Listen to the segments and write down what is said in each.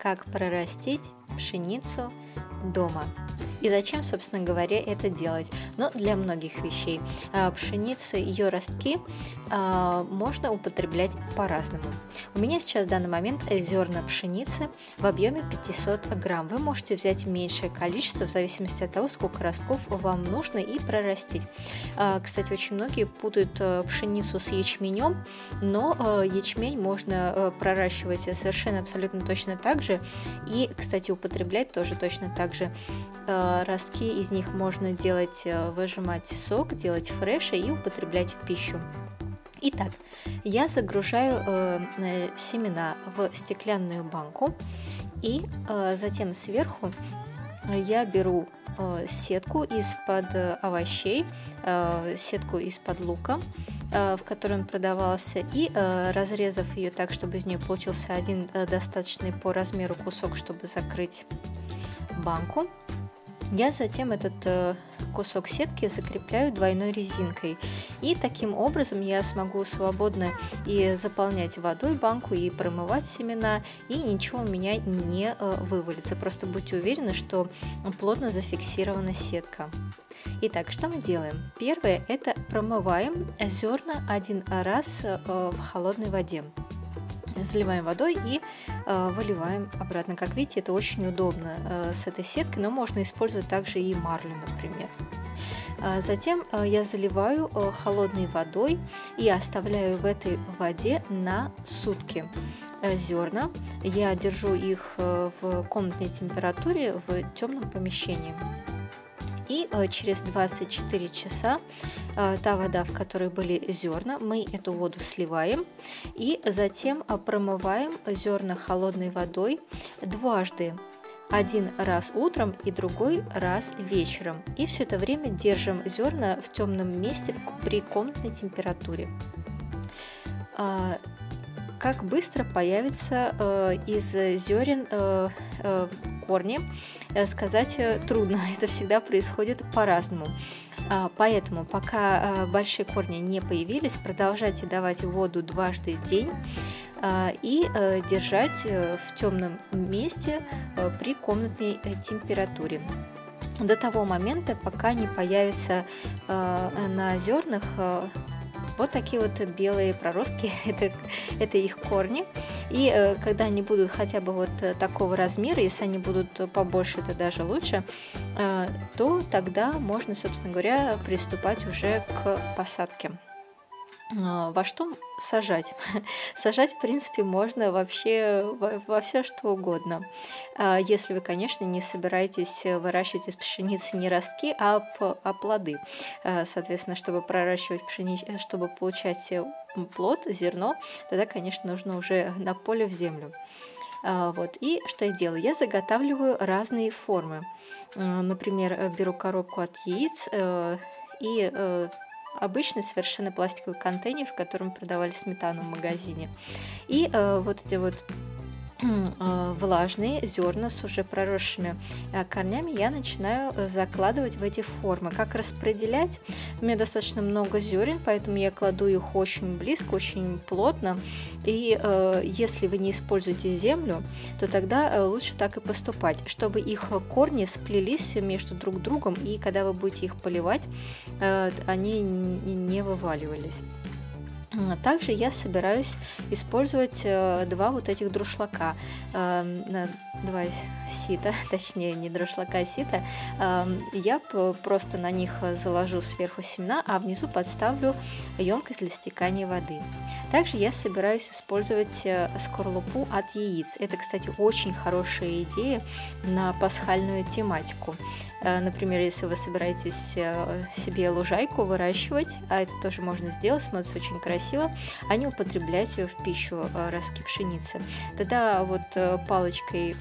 как прорастить пшеницу дома. И зачем, собственно говоря, это делать? Но для многих вещей. Пшеница, ее ростки можно употреблять по-разному. У меня сейчас в данный момент зерна пшеницы в объеме 500 грамм. Вы можете взять меньшее количество в зависимости от того, сколько ростков вам нужно, и прорастить. Кстати, очень многие путают пшеницу с ячменем, но ячмень можно проращивать совершенно абсолютно точно так же. И, кстати, употреблять тоже точно так же. Ростки из них можно делать, выжимать сок, делать фреши и употреблять в пищу. Итак, я загружаю семена в стеклянную банку, и затем сверху я беру сетку из-под овощей, сетку из-под лука, в которой он продавался, и разрезав ее так, чтобы из нее получился один достаточный по размеру кусок, чтобы закрыть банку, я затем этот кусок сетки закрепляю двойной резинкой. И таким образом я смогу свободно и заполнять водой банку, и промывать семена, и ничего у меня не вывалится. Просто будьте уверены, что плотно зафиксирована сетка. Итак, что мы делаем? Первое – это промываем зерна один раз в холодной воде. Заливаем водой и выливаем обратно. Как видите, это очень удобно с этой сеткой, но можно использовать также и марлю, например. Затем я заливаю холодной водой и оставляю в этой воде на сутки зерна. Я держу их в комнатной температуре в темном помещении. И через 24 часа та вода, в которой были зерна, мы эту воду сливаем и затем промываем зерна холодной водой дважды. Один раз утром и другой раз вечером. И все это время держим зерна в темном месте при комнатной температуре. Как быстро появится из зерен корни, сказать трудно, это всегда происходит по-разному. Поэтому, пока большие корни не появились, продолжайте давать воду дважды в день и держать в темном месте при комнатной температуре. До того момента, пока не появится на зернах вот такие вот белые проростки, это их корни. И когда они будут хотя бы вот такого размера, если они будут побольше, это даже лучше, то тогда можно, собственно говоря, приступать уже к посадке. Во что сажать? Сажать, в принципе, можно вообще во все что угодно. Если вы, конечно, не собираетесь выращивать из пшеницы не ростки, а плоды. Соответственно, чтобы проращивать пшеницу, чтобы получать плод, зерно, тогда, конечно, нужно уже на поле в землю. Вот. И что я делаю? Я заготавливаю разные формы. Например, беру коробку от яиц и обычный совершенно пластиковый контейнер, в котором продавали сметану в магазине. И вот эти вот влажные зерна с уже проросшими корнями я начинаю закладывать в эти формы. Как распределять? У меня достаточно много зерен, поэтому я кладу их очень близко, очень плотно. И если вы не используете землю, то тогда лучше так и поступать, чтобы их корни сплелись между друг другом, и когда вы будете их поливать, они не вываливались. Также я собираюсь использовать два вот этих друшлака, два сита, точнее не друшлака, а сита. Я просто на них заложу сверху семена, а внизу подставлю емкость для стекания воды. Также я собираюсь использовать скорлупу от яиц. Это, кстати, очень хорошая идея на пасхальную тематику. Например, если вы собираетесь себе лужайку выращивать, а это тоже можно сделать, смотрится очень красиво, а не употреблять ее в пищу, ростки пшеницы. Тогда вот палочкой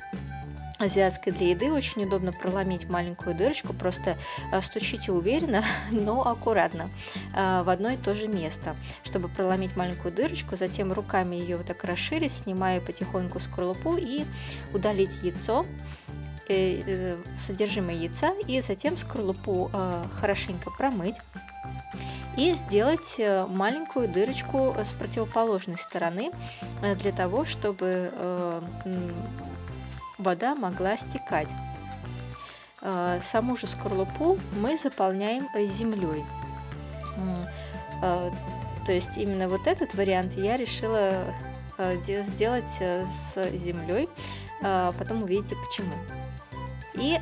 азиатской для еды очень удобно проломить маленькую дырочку, просто стучите уверенно, но аккуратно в одно и то же место, чтобы проломить маленькую дырочку, затем руками ее вот так расширить, снимая потихоньку скорлупу и удалить яйцо, содержимое яйца, и затем скорлупу хорошенько промыть и сделать маленькую дырочку с противоположной стороны для того, чтобы вода могла стекать. Саму же скорлупу мы заполняем землей. То есть именно вот этот вариант я решила сделать с землей, потом увидите почему. И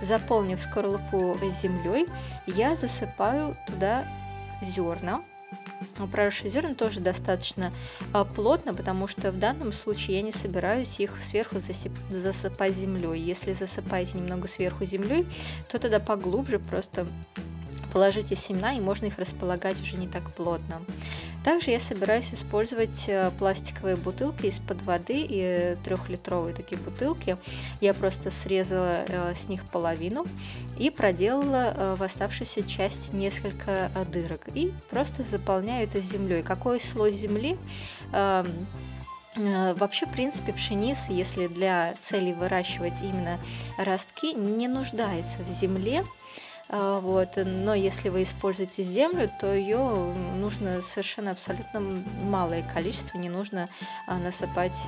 заполнив скорлупу землей, я засыпаю туда зерна. Проросшие зерна тоже достаточно плотно, потому что в данном случае я не собираюсь их сверху засыпать землей. Если засыпаете немного сверху землей, то тогда поглубже просто положите семена, и можно их располагать уже не так плотно. Также я собираюсь использовать пластиковые бутылки из-под воды, и 3-литровые такие бутылки. Я просто срезала с них половину и проделала в оставшейся части несколько дырок. И просто заполняю это землей. Какой слой земли? Вообще, в принципе, пшеница, если для целей выращивать именно ростки, не нуждается в земле. Но если вы используете землю, то ее нужно совершенно абсолютно малое количество, не нужно насыпать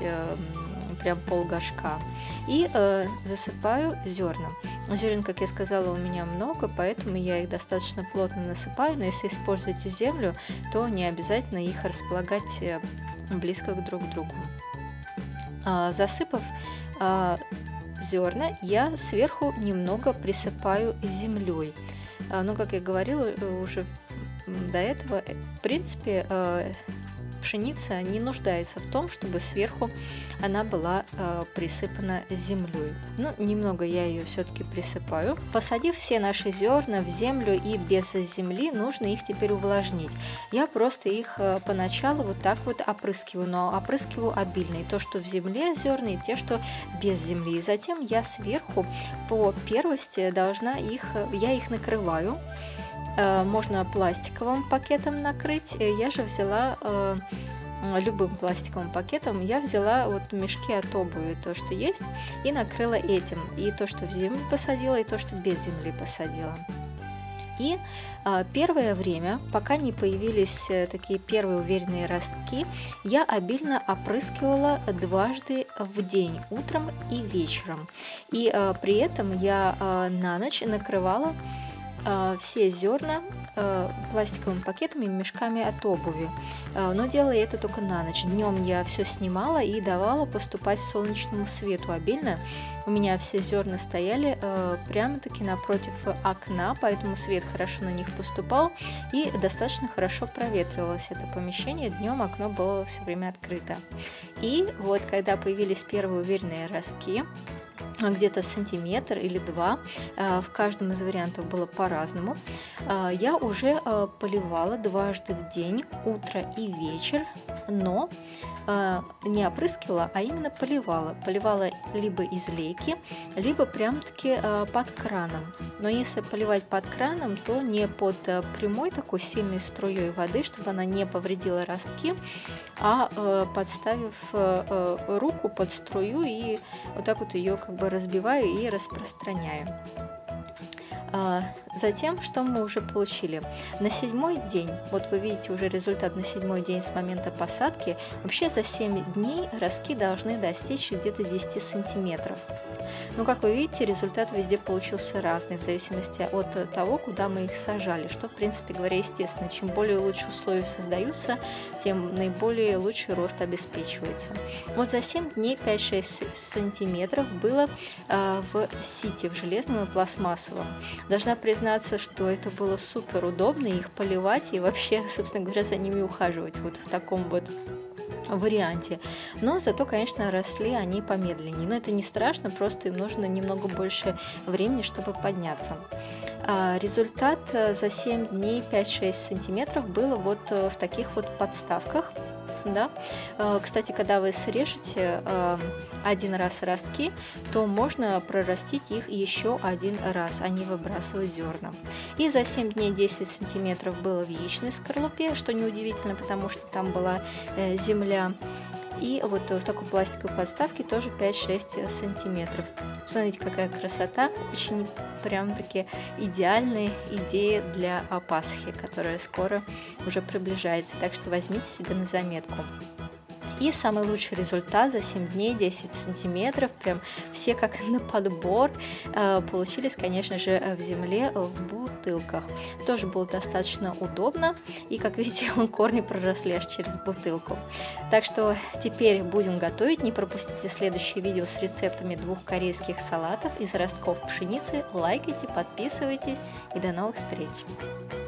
прям полгоршка. И засыпаю зерна. Зерен, как я сказала, у меня много, поэтому я их достаточно плотно насыпаю, но если используете землю, то не обязательно их располагать близко друг к другу. Засыпав зерна, я сверху немного присыпаю землей. Но, как я говорила уже до этого, в принципе, пшеница не нуждается в том, чтобы сверху она была присыпана землей. Но немного я ее все-таки присыпаю. Посадив все наши зерна в землю и без земли, нужно их теперь увлажнить. Я просто их поначалу вот так вот опрыскиваю, но опрыскиваю обильно. И то, что в земле зерна, и те, что без земли. И затем я сверху по первости я их накрываю. Можно пластиковым пакетом накрыть. Я же взяла любым пластиковым пакетом. Я взяла вот мешки от обуви, то, что есть, и накрыла этим. И то, что в землю посадила, и то, что без земли посадила. И первое время, пока не появились такие первые уверенные ростки, я обильно опрыскивала дважды в день, утром и вечером. И при этом я на ночь накрывала все зерна пластиковыми пакетами и мешками от обуви. Но делала я это только на ночь. Днем я все снимала и давала поступать солнечному свету обильно. У меня все зерна стояли прямо-таки напротив окна, поэтому свет хорошо на них поступал и достаточно хорошо проветривалось это помещение. Днем окно было все время открыто. И вот когда появились первые уверенные ростки, где-то сантиметр или 2, в каждом из вариантов было по-разному, я уже поливала дважды в день, утро и вечер, но не опрыскивала, а именно поливала. Поливала либо из лейки, либо прям-таки под краном. Но если поливать под краном, то не под прямой такой сильной струей воды, чтобы она не повредила ростки, а подставив руку под струю и вот так вот ее как бы разбиваю и распространяю. Затем, что мы уже получили? На 7-й день, вот вы видите уже результат на 7-й день с момента посадки, вообще за 7 дней ростки должны достичь где-то 10 сантиметров. Но, как вы видите, результат везде получился разный, в зависимости от того, куда мы их сажали, что, в принципе говоря, естественно. Чем более лучшие условия создаются, тем наиболее лучший рост обеспечивается. Вот за 7 дней 5-6 сантиметров было в сите, в железном и пластмассовом. Должна признаться, что это было супер удобно их поливать и вообще, собственно говоря, за ними ухаживать вот в таком вот варианте. Но зато, конечно, росли они помедленнее. Но это не страшно, просто им нужно немного больше времени, чтобы подняться. Результат за 7 дней 5-6 сантиметров было вот в таких вот подставках. Да? Кстати, когда вы срежете один раз ростки, то можно прорастить их еще один раз, а не выбрасывать зерна. И за 7 дней 10 сантиметров было в яичной скорлупе, что неудивительно, потому что там была земля. И вот в такой пластиковой подставке тоже 5-6 сантиметров. Смотрите, какая красота. Очень прям-таки идеальная идея для Пасхи, которая скоро уже приближается. Так что возьмите себе на заметку. И самый лучший результат за 7 дней 10 сантиметров, прям все как на подбор, получились, конечно же, в земле в бутылках. Тоже было достаточно удобно, и, как видите, корни проросли аж через бутылку. Так что теперь будем готовить. Не пропустите следующее видео с рецептами 2 корейских салатов из ростков пшеницы. Лайкайте, подписывайтесь, и до новых встреч!